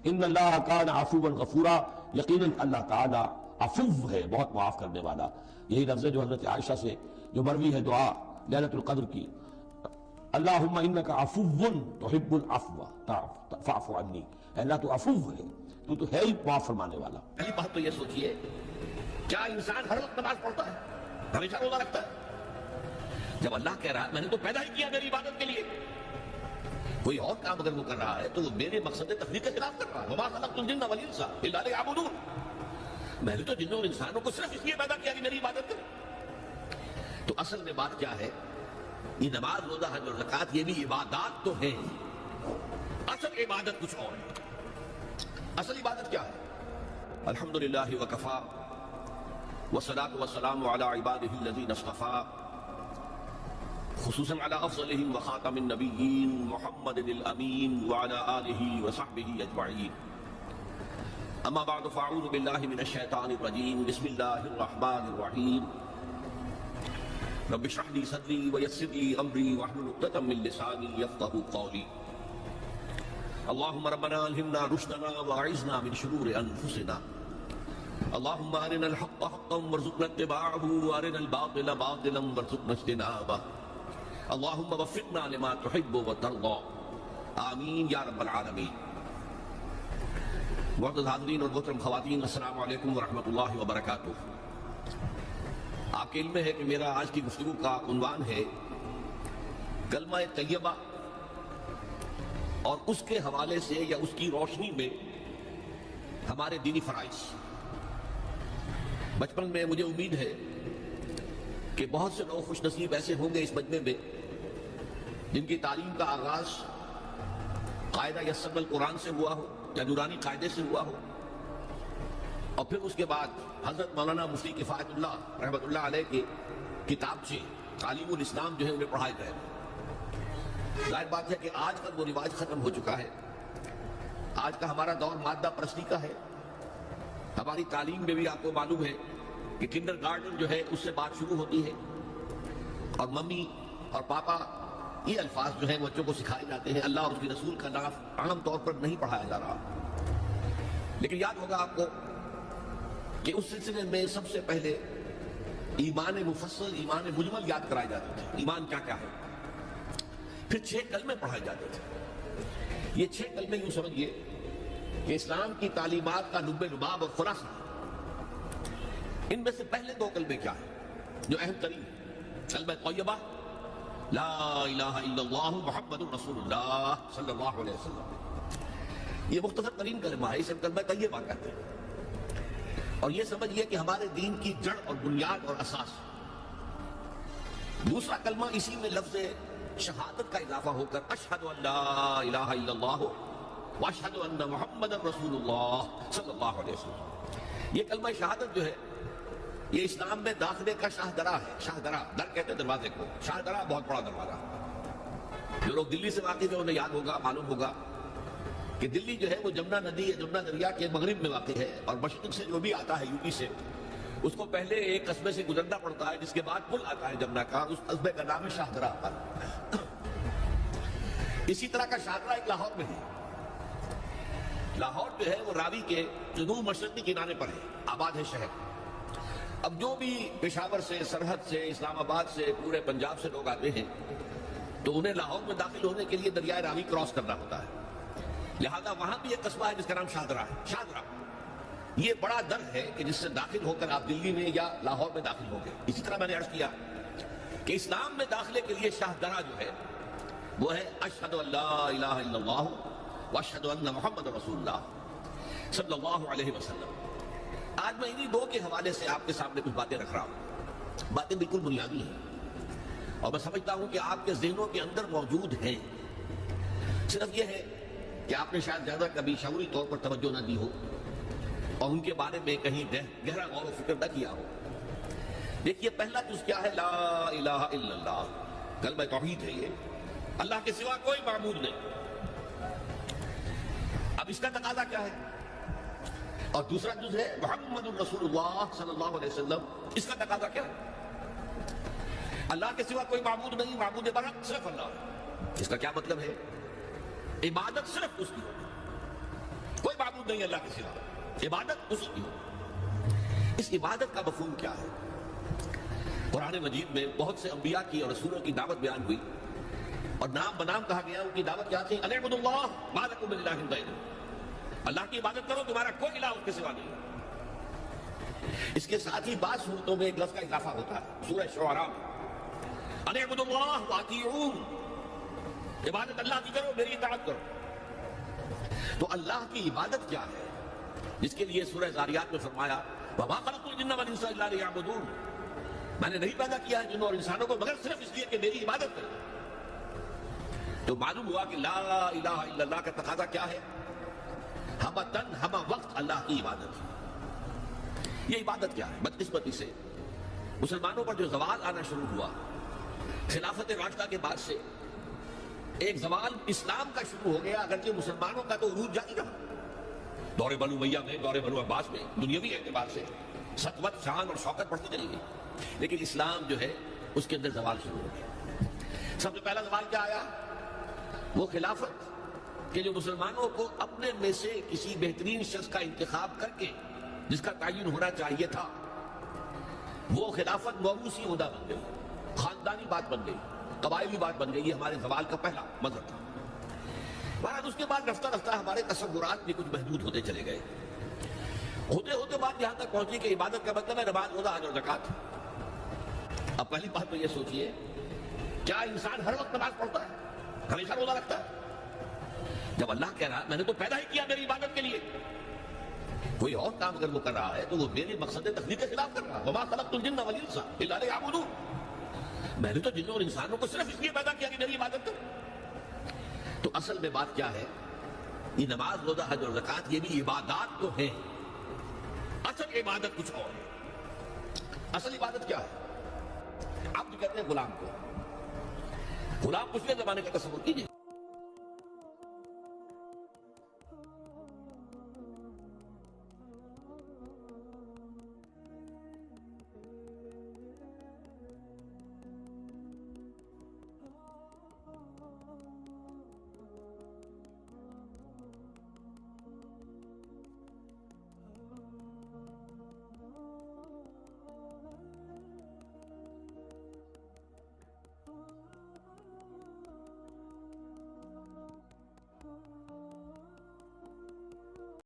ان اللہ کان عفوا غفورا، یقیناً اللہ تعالیٰ عفو ہے، بہت معاف کرنے والا۔ یہی لفظ ہے جو حضرت عائشہ سے جو مروی ہے دعا لیلۃ القدر کی، اللہم انک عفو تحب العفو فاعف عنی، اے اللہ تو عفو ہے، تو ہے ہی معاف فرمانے والا۔ پہلی بات تو یہ سوچئے، کیا انسان ہر وقت نماز پڑھتا ہے، ہمیشہ روزہ رکھتا ہے؟ جب اللہ کہہ رہا ہے میں نے تو پیدا ہی کیا میری عبادت کے لیے، کوئی اور کام اگر وہ کر رہا ہے تو وہ میرے مقصد تخلیق کے خلاف کر رہا ہے۔ وما خلقت الجن والانس الا لیعبدون، میں نے تو جنوں اور انسانوں کو صرف اس لیے پیدا کیا کہ میری عبادت کریں۔ تو اصل میں بات کیا ہے؟ یہ نماز، روزہ، حج اور زکوٰۃ یہ بھی عبادات تو ہیں، اصل عبادت کچھ اور ہے۔ اصل عبادت کیا ہے؟ الحمدللہ وکفا والصلاۃ والسلام علی عبادہ الذین اصطفیٰ، خصوصاً علی افضلہم وخاتم النبیین محمد الامین وعلی آلہ وصحبہ اجمعین، اما بعد فاعوذ باللہ من الشیطان الرجیم، بسم اللہ الرحمن الرحیم، رب اشرح لی صدری ویسر لی امری واحلل عقدۃ من لسانی یفقہوا قولی، اللہم ربنا الہمنا رشدنا واعذنا من شرور انفسنا، اللہم ارنا الحق حقا وارزقنا اتباعہ وارنا الباطل باطلا وارزقنا اجتنابہ، اللہم وفقنا لما تحب وترضى، آمین یا رب العالمین۔ معزز حاضرین اور محترم خواتین، السلام علیکم ورحمۃ اللہ وبرکاتہ۔ آپ کے علم میں ہے کہ میرا آج کی گفتگو کا عنوان ہے کلمہ طیبہ، اور اس کے حوالے سے یا اس کی روشنی میں ہمارے دینی فرائض۔ بچپن میں مجھے امید ہے کہ بہت سے لوگ خوش نصیب ایسے ہوں گے اس مجمع میں جن کی تعلیم کا آغاز قاعدہ یسر القرآن سے ہوا ہو یا نورانی قاعدے سے ہوا ہو، اور پھر اس کے بعد حضرت مولانا مفتی کفایت اللہ رحمۃ اللہ علیہ کے کتابچے تعلیم الاسلام جو ہے انہیں پڑھائے گئے۔ ظاہر بات ہے کہ آج کل وہ رواج ختم ہو چکا ہے، آج کا ہمارا دور مادہ پرستی کا ہے۔ ہماری تعلیم میں بھی آپ کو معلوم ہے کہ کنڈر گارڈن جو ہے اس سے بات شروع ہوتی ہے، اور ممی اور پاپا یہ الفاظ جو ہیں بچوں کو سکھائے جاتے ہیں، اللہ اور اس کے رسول کا نام عام طور پر نہیں پڑھایا جا رہا۔ لیکن یاد ہوگا آپ کو کہ اس سلسلے میں سب سے پہلے ایمان مفصل، ایمان مجمل یاد کرائے جاتے تھے، ایمان کیا کیا ہے، پھر 6 کلمے پڑھائے جاتے تھے۔ یہ 6 کلمے یوں سمجھیے کہ اسلام کی تعلیمات کا لب لباب اور خلاصہ۔ ان میں سے پہلے 2 کلمے کیا ہیں جو اہم ترین ہیں؟ کلمہ طیبہ لا الہ الا اللہ محمد رسول اللہ صلی اللہ علیہ وسلم، یہ مختصر ترین کلمہ ہے، اسے کلمہ طیبہ کہتے ہیں۔ اور یہ سمجھیے کہ ہمارے دین کی جڑ اور بنیاد اور اساس۔ دوسرا کلمہ اسی میں لفظ شہادت کا اضافہ ہو کر اشہد ان لا الہ الا اللہ واشہد ان محمد رسول اللہ صلی اللہ علیہ وسلم۔ یہ کلمہ شہادت جو ہے یہ اسلام میں داخلے کا شاہدرہ ہے۔ شاہدرہ، در کہتے ہیں دروازے کو، شاہدرہ بہت بڑا دروازہ۔ جو لوگ دلی سے واقف ہیں انہیں یاد ہوگا، معلوم ہوگا کہ دلی جو ہے وہ جمنا ندی یا جمنا دریا کے مغرب میں واقع ہے، اور مشرق سے جو بھی آتا ہے یو پی سے، اس کو پہلے ایک قصبے سے گزرنا پڑتا ہے، جس کے بعد پل آتا ہے جمنا کا، اس قصبے کا نام ہے شاہدرہ۔ اسی طرح کا شاہدرہ ایک لاہور میں ہے۔ لاہور جو ہے وہ راوی کے جنوب مشرقی کنارے پر ہے، آباد ہے شہر۔ اب جو بھی پشاور سے، سرحد سے، اسلام آباد سے، پورے پنجاب سے لوگ آتے ہیں تو انہیں لاہور میں داخل ہونے کے لیے دریائے راوی کراس کرنا ہوتا ہے، لہذا وہاں بھی ایک قصبہ ہے جس کا نام شاہدرہ ہے۔ شاہدرہ یہ بڑا در ہے کہ جس سے داخل ہو کر آپ دلی میں یا لاہور میں داخل ہو گئے۔ اسی طرح میں نے عرض کیا کہ اسلام میں داخلے کے لیے شاہدرہ جو ہے وہ ہے اشہد ان لا الہ الا اللہ واشہد ان محمد رسول اللہ صلی اللہ علیہ وسلم۔ آج میں انہی 2 کے حوالے سے آپ کے سامنے کچھ باتیں رکھ رہا ہوں، باتیں بالکل بنیادی ہیں، اور میں سمجھتا ہوں کہ آپ کے ذہنوں کے اندر موجود ہیں، صرف یہ ہے کہ آپ نے شاید زیادہ کبھی شعوری طور پر توجہ نہ دی ہو اور ان کے بارے میں کہیں گہرا غور و فکر نہ کیا ہو۔ دیکھیے پہلا جز کیا ہے؟ لا الہ الا اللہ، کلمہ توحید ہے یہ، اللہ کے سوا کوئی معبود نہیں۔ اب اس کا تقاضا کیا ہے؟ اور دوسرا جز ہے محمد رسول اللہ صلی اللہ علیہ وسلم، اس کا تقاضا کیا ہے؟ اللہ کے سوا کوئی معبود نہیں، معبود برحق صرف اللہ۔ اس کا کیا مطلب ہے؟ عبادت صرف اس کی ہوگی، کوئی نہیں اللہ کے سوا، عبادت اسی کی ہو۔ اس عبادت کا مفہوم کیا ہے؟ قرآن مجید میں بہت سے انبیاء کی اور رسولوں کی دعوت بیان ہوئی اور نام بنام کہا گیا، ان کی دعوت کیا تھی؟ ان اعبدوا اللہ ما لکم من الہ غیرہ، اللہ کی عبادت کرو، تمہارا کوئی الہ اس کے سوا نہیں۔ اس کے ساتھ ہی بعض صورتوں میں ایک لفظ کا اضافہ ہوتا ہے، سورہ شعراء میں ان اعبدوا اللہ واطیعون، عبادت اللہ کی کرو، میری اطاعت کرو۔ تو اللہ کی عبادت کیا ہے؟ جس کے لیے سورہ ذاریات میں فرمایا وما خلقت الجن والانس الا لیعبدون، میں نے نہیں پیدا کیا ہے جنوں اور انسانوں کو مگر صرف اس لیے کہ میری عبادت کریں۔ تو معلوم ہوا کہ لا الہ الا اللہ کا تقاضا کیا ہے؟ ہمہ تن ہمہ وقت اللہ کی عبادت۔ یہ عبادت کیا ہے؟ بدقسمتی سے مسلمانوں پر جو زوال آنا شروع ہوا خلافت راشدہ کے بعد سے، ایک زوال اسلام کا شروع ہو گیا، اگرچہ مسلمانوں کا تو عروج جاری رہا۔ دور بنو امیہ میں، دور بنو عباس میں دنیاوی اعتبار سے سطوت، شان اور شوکت بڑھتی چلی گئی، لیکن اسلام جو ہے اس کے اندر زوال شروع ہو گیا۔ سب سے پہلا زوال کیا آیا؟ وہ خلافت کہ جو مسلمانوں کو اپنے میں سے کسی بہترین شخص کا انتخاب کر کے جس کا تعین ہونا چاہیے تھا، وہ خلافت موروثی عہدہ بن گئی، خاندانی بات بن گئی، قبائلی بات بن گئی۔ یہ ہمارے زوال کا پہلا مظہر تھا۔ بعد اس کے بعد رفتہ رفتہ ہمارے تصورات بھی کچھ محدود ہوتے چلے گئے، ہوتے ہوتے بات یہاں تک پہنچی کہ عبادت کا مطلب ہے نماز، روزہ، حج اور زکوٰۃ۔ اب پہلی بات تو یہ سوچئے، کیا انسان ہر وقت نماز پڑھتا ہے، ہمیشہ روزہ رکھتا ہے؟ جب اللہ کہہ رہا میں نے تو پیدا ہی کیا میری عبادت کے لیے، کوئی اور کام اگر وہ کر رہا ہے تو وہ میرے مقصد تخلیق کے خلاف کر رہا ہے۔ وما خلقت الجن والانس الا لیعبدون، میں نے تو جنوں اور انسانوں کو صرف اس لیے پیدا کیا کہ میری عبادت کرو۔ تو اصل میں بات کیا ہے؟ یہ نماز، روزہ، حج اور زکوٰۃ یہ بھی عبادات تو ہیں، اصل عبادت کچھ اور ہے۔ اصل عبادت کیا ہے؟ عبد کہتے ہیں غلام کو۔ غلام پچھلے زمانے کا تصور کیجیے،